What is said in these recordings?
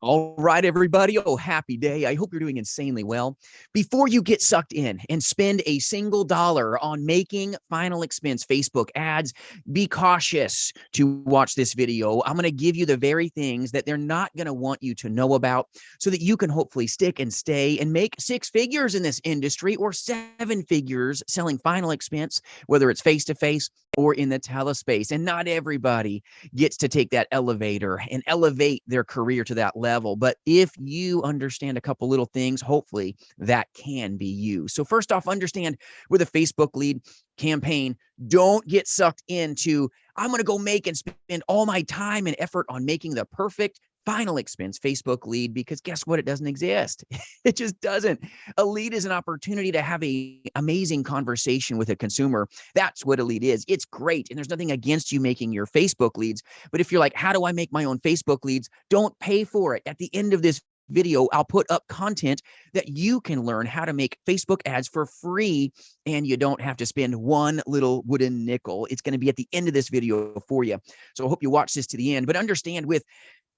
All right, everybody. Oh, happy day. I hope you're doing insanely well. Before you get sucked in and spend a single dollar on making final expense Facebook ads, be cautious to watch this video. I'm going to give you the very things that they're not going to want you to know about so that you can hopefully stick and stay and make six figures in this industry or seven figures selling final expense, whether it's face-to-face or in the telespace. And not everybody gets to take that elevator and elevate their career to that level. But if you understand a couple little things, hopefully that can be you. So first off, understand with a Facebook lead campaign, don't get sucked into, I'm going to go make and spend all my time and effort on making the perfect final expense Facebook lead, because guess what? It doesn't exist. It just doesn't. A lead is an opportunity to have an amazing conversation with a consumer. That's what a lead is. It's great. And there's nothing against you making your Facebook leads. But if you're like, how do I make my own Facebook leads? Don't pay for it. At the end of this video, I'll put up content that you can learn how to make Facebook ads for free, and you don't have to spend one little wooden nickel. It's going to be at the end of this video for you. So I hope you watch this to the end. But understand, with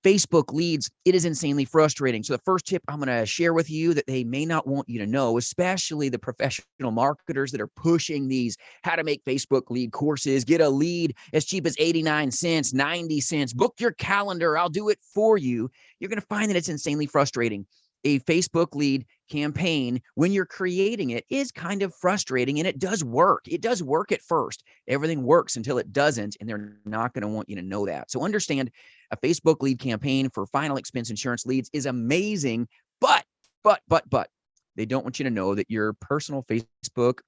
Facebook leads, it is insanely frustrating. So the first tip I'm going to share with you that they may not want you to know, especially the professional marketers that are pushing these how to make Facebook lead courses, get a lead as cheap as 89 cents, 90 cents, book your calendar, I'll do it for you. You're going to find that it's insanely frustrating. A Facebook lead campaign, when you're creating it, is kind of frustrating, and it does work. It does work at first. Everything works until it doesn't, and they're not going to want you to know that. So understand, a Facebook lead campaign for final expense insurance leads is amazing, but they don't want you to know that your personal Facebook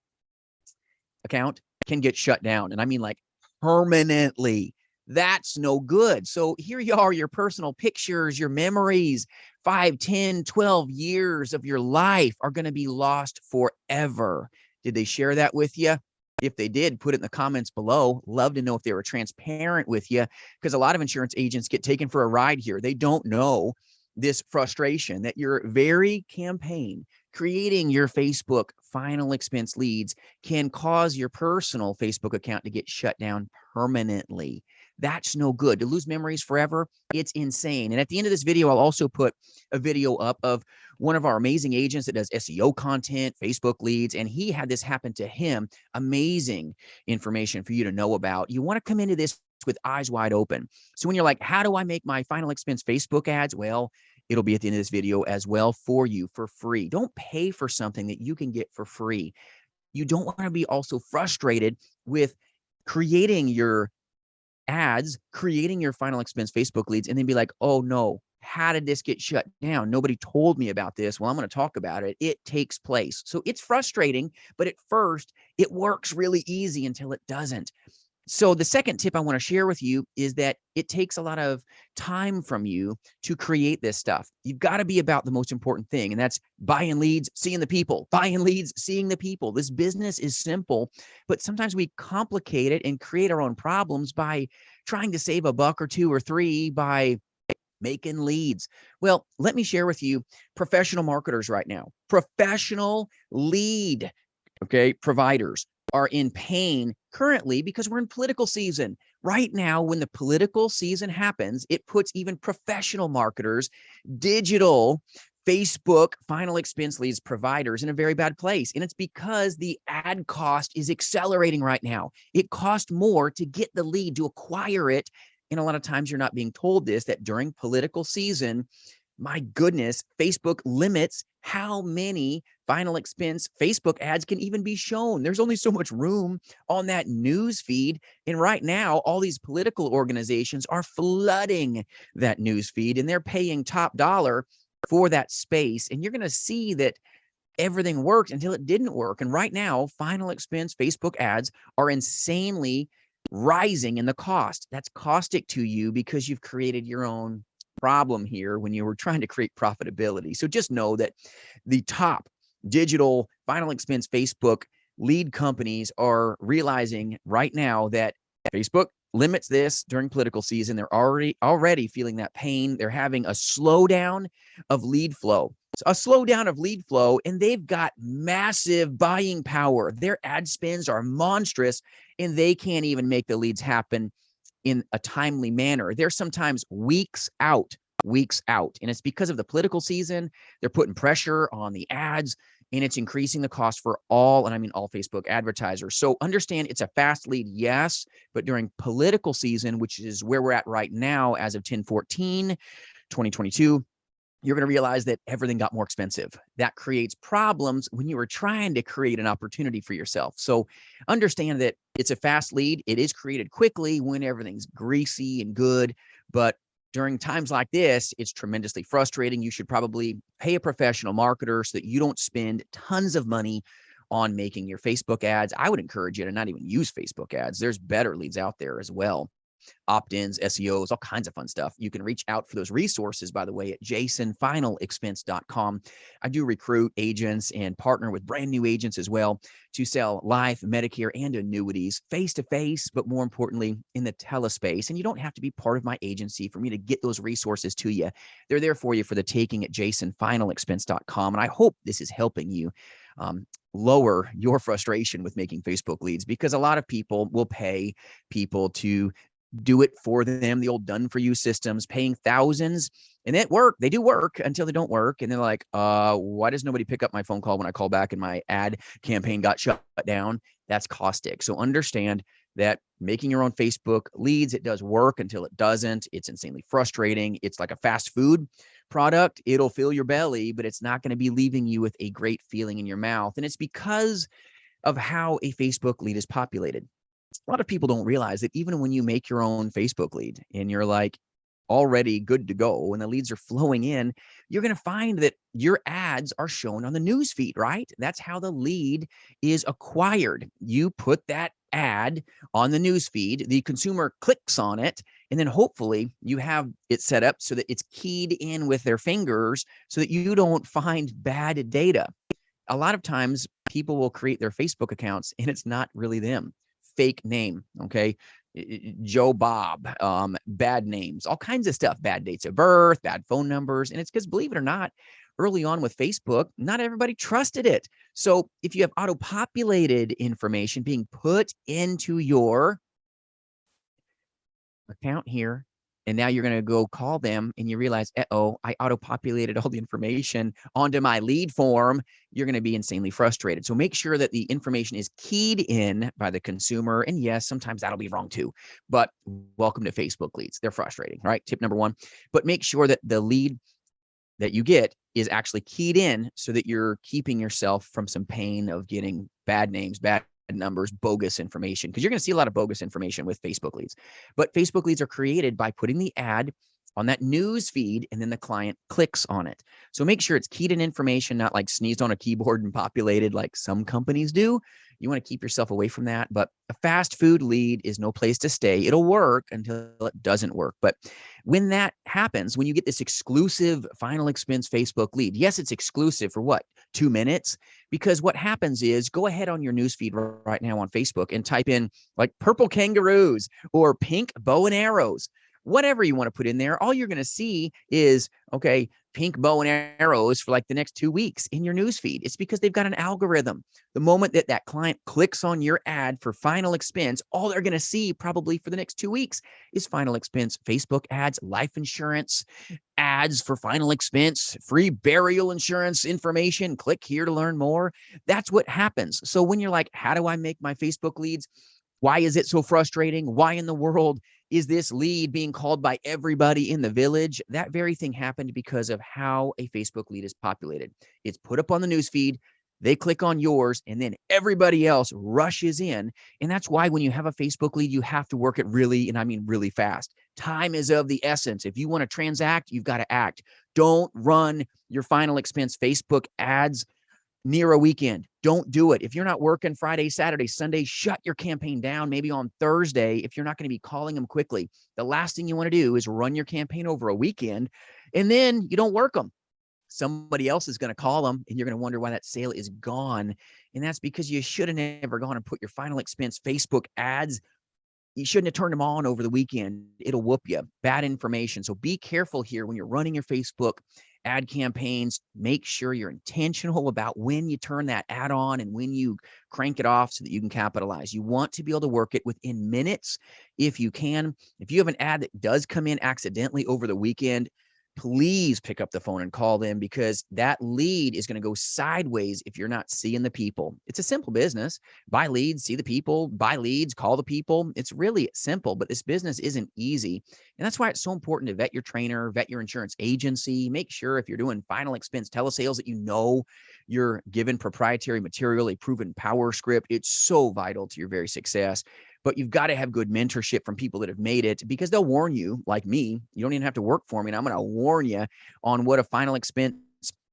account can get shut down. And I mean like permanently. That's no good. So here you are, your personal pictures, your memories, 5, 10, 12 years of your life are going to be lost forever. Did they share that with you? If they did, put it in the comments below. Love to know if they were transparent with you, because a lot of insurance agents get taken for a ride here. They don't know this frustration that your very campaign, creating your Facebook final expense leads, can cause your personal Facebook account to get shut down permanently. That's no good. To lose memories forever, it's insane. And at the end of this video, I'll also put a video up of one of our amazing agents that does SEO content, Facebook leads, and he had this happen to him. Amazing information for you to know about. You want to come into this with eyes wide open. So when you're like, how do I make my final expense Facebook ads? Well, it'll be at the end of this video as well for you for free. Don't pay for something that you can get for free. You don't want to be also frustrated with creating your ads, creating your final expense Facebook leads, and then be like, oh no, how did this get shut down? Nobody told me about this. Well, I'm going to talk about it. It takes place. So it's frustrating, but at first it works really easy until it doesn't. So the second tip I want to share with you is that it takes a lot of time from you to create this stuff. You've got to be about the most important thing, and that's buying leads, seeing the people, buying leads, seeing the people. This business is simple, but sometimes we complicate it and create our own problems by trying to save a buck or two or three by making leads. Well, let me share with you professional marketers right now, professional lead, providers are in pain currently because we're in political season. Right now, when the political season happens, it puts even professional marketers, digital Facebook final expense leads providers in a very bad place. And it's because the ad cost is accelerating right now. It costs more to get the lead, to acquire it. And a lot of times you're not being told this, that during political season, my goodness, Facebook limits how many final expense Facebook ads can even be shown. There's only so much room on that news feed. And right now, all these political organizations are flooding that news feed, and they're paying top dollar for that space. And you're going to see that everything worked until it didn't work. And right now, final expense Facebook ads are insanely rising in the cost. That's caustic to you because you've created your own problem here when you were trying to create profitability. So just know that the top digital final expense Facebook lead companies are realizing right now that Facebook limits this during political season. They're already feeling that pain. They're having a slowdown of lead flow. And they've got massive buying power. Their ad spends are monstrous, and they can't even make the leads happen in a timely manner. They're sometimes weeks out weeks out. And it's because of the political season. They're putting pressure on the ads, and it's increasing the cost for all, and I mean all Facebook advertisers. So understand it's a fast lead, yes, but during political season, which is where we're at right now as of 10/14/2022, you're going to realize that everything got more expensive. That creates problems when you are trying to create an opportunity for yourself. So understand that it's a fast lead. It is created quickly when everything's greasy and good, but during times like this, it's tremendously frustrating. You should probably pay a professional marketer so that you don't spend tons of money on making your Facebook ads. I would encourage you to not even use Facebook ads. There's better leads out there as well. Opt-ins, SEOs, all kinds of fun stuff. You can reach out for those resources, by the way, at jasonfinalexpense.com. I do recruit agents and partner with brand new agents as well to sell life, Medicare, and annuities face-to-face, but more importantly, in the telespace. And you don't have to be part of my agency for me to get those resources to you. They're there for you for the taking at jasonfinalexpense.com. And I hope this is helping you lower your frustration with making Facebook leads, because a lot of people will pay people to do it for them, the old done for you systems, paying thousands, and it work. They do work until they don't work. And they're like, why does nobody pick up my phone call when I call back and my ad campaign got shut down? That's caustic. So understand that making your own Facebook leads, it does work until it doesn't. It's insanely frustrating. It's like a fast food product. It'll fill your belly, but it's not going to be leaving you with a great feeling in your mouth. And it's because of how a Facebook lead is populated. A lot of people don't realize that even when you make your own Facebook lead and you're like already good to go and the leads are flowing in, you're going to find that your ads are shown on the news feed, right? That's how the lead is acquired. You put that ad on the news feed, the consumer clicks on it, and then hopefully you have it set up so that it's keyed in with their fingers so that you don't find bad data. A lot of times people will create their Facebook accounts and it's not really them. Fake name, okay? Joe Bob, bad names, all kinds of stuff, bad dates of birth, bad phone numbers. And it's because, believe it or not, early on with Facebook, not everybody trusted it. So if you have auto-populated information being put into your account here, and now you're going to go call them and you realize, uh-oh, I auto-populated all the information onto my lead form, you're going to be insanely frustrated. So make sure that the information is keyed in by the consumer. And yes, sometimes that'll be wrong too, but welcome to Facebook leads. They're frustrating, right? Tip number one, but make sure that the lead that you get is actually keyed in so that you're keeping yourself from some pain of getting bad names, bad numbers, bogus information, because you're going to see a lot of bogus information with Facebook leads. But Facebook leads are created by putting the ad on that news feed and then the client clicks on it. So make sure it's keyed in information, not like sneezed on a keyboard and populated like some companies do. You want to keep yourself away from that. But a fast food lead is no place to stay. It'll work until it doesn't work. But when that happens, when you get this exclusive final expense Facebook lead, yes, it's exclusive for what? 2 minutes? Because what happens is, go ahead on your newsfeed right now on Facebook and type in like purple kangaroos or pink bow and arrows, whatever you want to put in there. All you're going to see is, okay, pink bow and arrows for like the next 2 weeks in your newsfeed. It's because they've got an algorithm. The moment that that client clicks on your ad for final expense, all they're going to see probably for the next 2 weeks is final expense Facebook ads, life insurance ads for final expense, free burial insurance information. Click here to learn more. That's what happens. So when you're like, how do I make my Facebook leads? Why is it so frustrating? Why in the world is this lead being called by everybody in the village? That very thing happened because of how a Facebook lead is populated. It's put up on the news feed. They click on yours, and then everybody else rushes in. And that's why when you have a Facebook lead, you have to work it really, and I mean really fast. Time is of the essence. If you want to transact, you've got to act. Don't run your final expense Facebook ads near a weekend. Don't do it. If you're not working Friday, Saturday, Sunday, shut your campaign down maybe on Thursday if you're not going to be calling them quickly. The last thing you want to do is run your campaign over a weekend and then you don't work them. Somebody else is going to call them and you're going to wonder why that sale is gone. And that's because you should have never gone and put your final expense Facebook ads. You shouldn't have turned them on over the weekend. It'll whoop you. Bad information. So be careful here when you're running your Facebook ad campaigns. Make sure you're intentional about when you turn that ad on and when you crank it off so that you can capitalize. You want to be able to work it within minutes if you can. If you have an ad that does come in accidentally over the weekend, please pick up the phone and call them, because that lead is going to go sideways if you're not seeing the people. It's a simple business. Buy leads, see the people, buy leads, call the people. It's really simple, but this business isn't easy. And that's why it's so important to vet your trainer, vet your insurance agency. Make sure if you're doing final expense telesales that you know you're given proprietary material, a proven power script. It's so vital to your very success. But you've got to have good mentorship from people that have made it, because they'll warn you, like me. You don't even have to work for me. And I'm going to warn you on what a final expense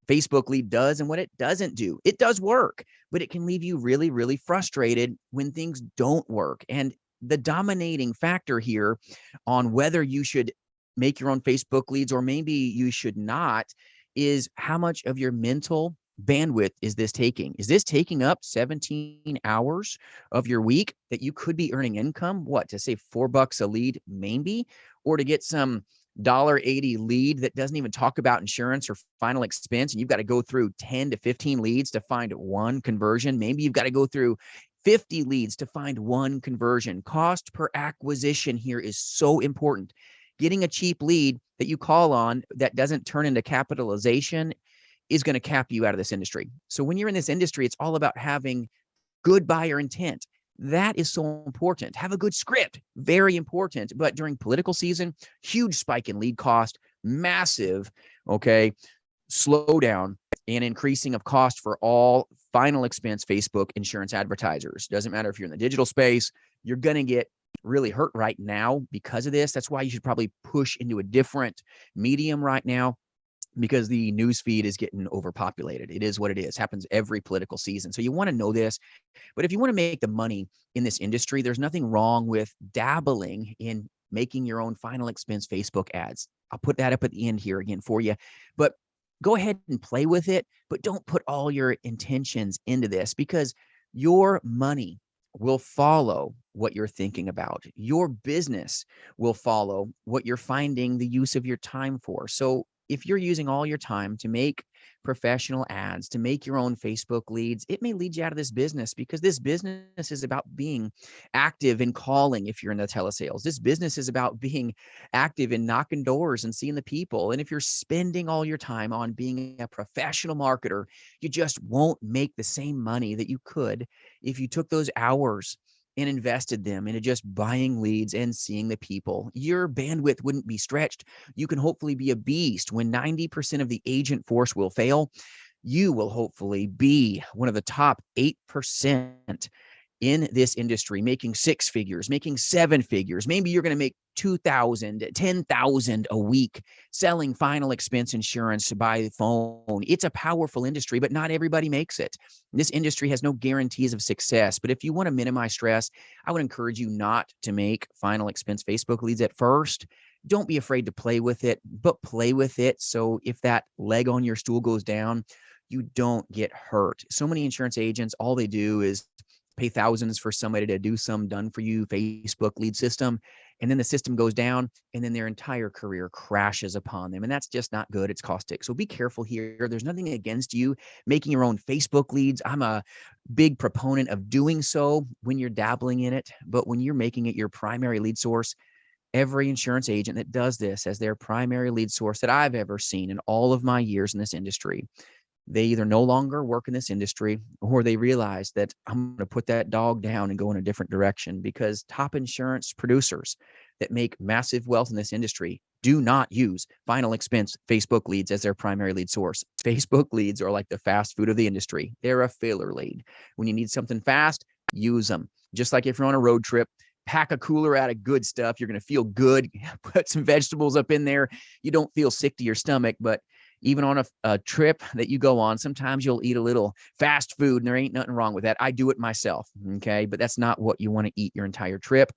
Facebook lead does and what it doesn't do. It does work, but it can leave you really, really frustrated when things don't work. And the dominating factor here on whether you should make your own Facebook leads or maybe you should not is how much of your mental bandwidth is this taking? Is this taking up 17 hours of your week that you could be earning income? What, to save $4 a lead, maybe, or to get some $1.80 lead that doesn't even talk about insurance or final expense, and you've got to go through 10 to 15 leads to find one conversion. Maybe you've got to go through 50 leads to find one conversion. Cost per acquisition here is so important. Getting a cheap lead that you call on that doesn't turn into capitalization is going to cap you out of this industry. So when you're in this industry, it's all about having good buyer intent. That is so important. Have a good script, very important. But during political season, huge spike in lead cost, massive, slowdown and increasing of cost for all final expense Facebook insurance advertisers. Doesn't matter if you're in the digital space, you're going to get really hurt right now because of this. That's why you should probably push into a different medium right now, because the news feed is getting overpopulated. It is what it is. Happens every political season. So you want to know this. But if you want to make the money in this industry, there's nothing wrong with dabbling in making your own final expense Facebook ads. I'll put that up at the end here again for you. But go ahead and play with it, but don't put all your intentions into this, because your money will follow what you're thinking about. Your business will follow what you're finding the use of your time for. So if you're using all your time to make professional ads, to make your own Facebook leads, it may lead you out of this business, because this business is about being active in calling if you're in the telesales. This business is about being active in knocking doors and seeing the people. And if you're spending all your time on being a professional marketer, you just won't make the same money that you could if you took those hours and invested them into just buying leads and seeing the people. Your bandwidth wouldn't be stretched. You can hopefully be a beast. When 90% of the agent force will fail, you will hopefully be one of the top 8% in this industry, making 6 figures, making 7 figures. Maybe you're going to make 2,000, 10,000 a week selling final expense insurance by phone. It's a powerful industry, but not everybody makes it. This industry has no guarantees of success. But if you want to minimize stress, I would encourage you not to make final expense Facebook leads at first. Don't be afraid to play with it, but play with it. So if that leg on your stool goes down, you don't get hurt. So many insurance agents, all they do is pay thousands for somebody to do some done for you Facebook lead system. And then the system goes down and then their entire career crashes upon them. And that's just not good. It's caustic. So be careful here. There's nothing against you making your own Facebook leads. I'm a big proponent of doing so when you're dabbling in it. But when you're making it your primary lead source, every insurance agent that does this as their primary lead source that I've ever seen in all of my years in this industry, they either no longer work in this industry or they realize that I'm going to put that dog down and go in a different direction, because top insurance producers that make massive wealth in this industry do not use final expense Facebook leads as their primary lead source. Facebook leads are like the fast food of the industry. They're a filler lead. When you need something fast, use them. Just like if you're on a road trip, pack a cooler out of good stuff. You're going to feel good. Put some vegetables up in there. You don't feel sick to your stomach, but even on a trip that you go on, sometimes you'll eat a little fast food, and there ain't nothing wrong with that. I do it myself, okay? But that's not what you want to eat your entire trip.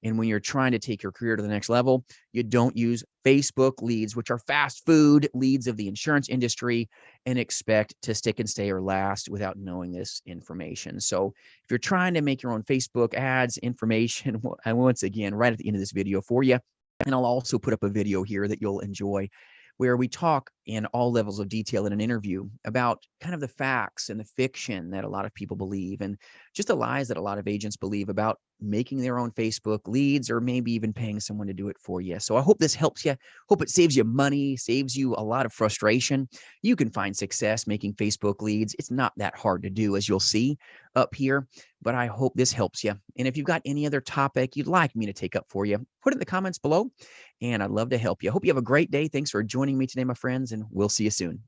And when you're trying to take your career to the next level, you don't use Facebook leads, which are fast food leads of the insurance industry, and expect to stick and stay or last without knowing this information. So if you're trying to make your own Facebook ads, information, once again, right at the end of this video for you, and I'll also put up a video here that you'll enjoy, where we talk in all levels of detail in an interview about kind of the facts and the fiction that a lot of people believe, and just the lies that a lot of agents believe about making their own Facebook leads, or maybe even paying someone to do it for you. So I hope this helps you. Hope it saves you money, saves you a lot of frustration. You can find success making Facebook leads. It's not that hard to do, as you'll see up here, but I hope this helps you. And if you've got any other topic you'd like me to take up for you, put it in the comments below, and I'd love to help you. I hope you have a great day. Thanks for joining me today, my friends, and we'll see you soon.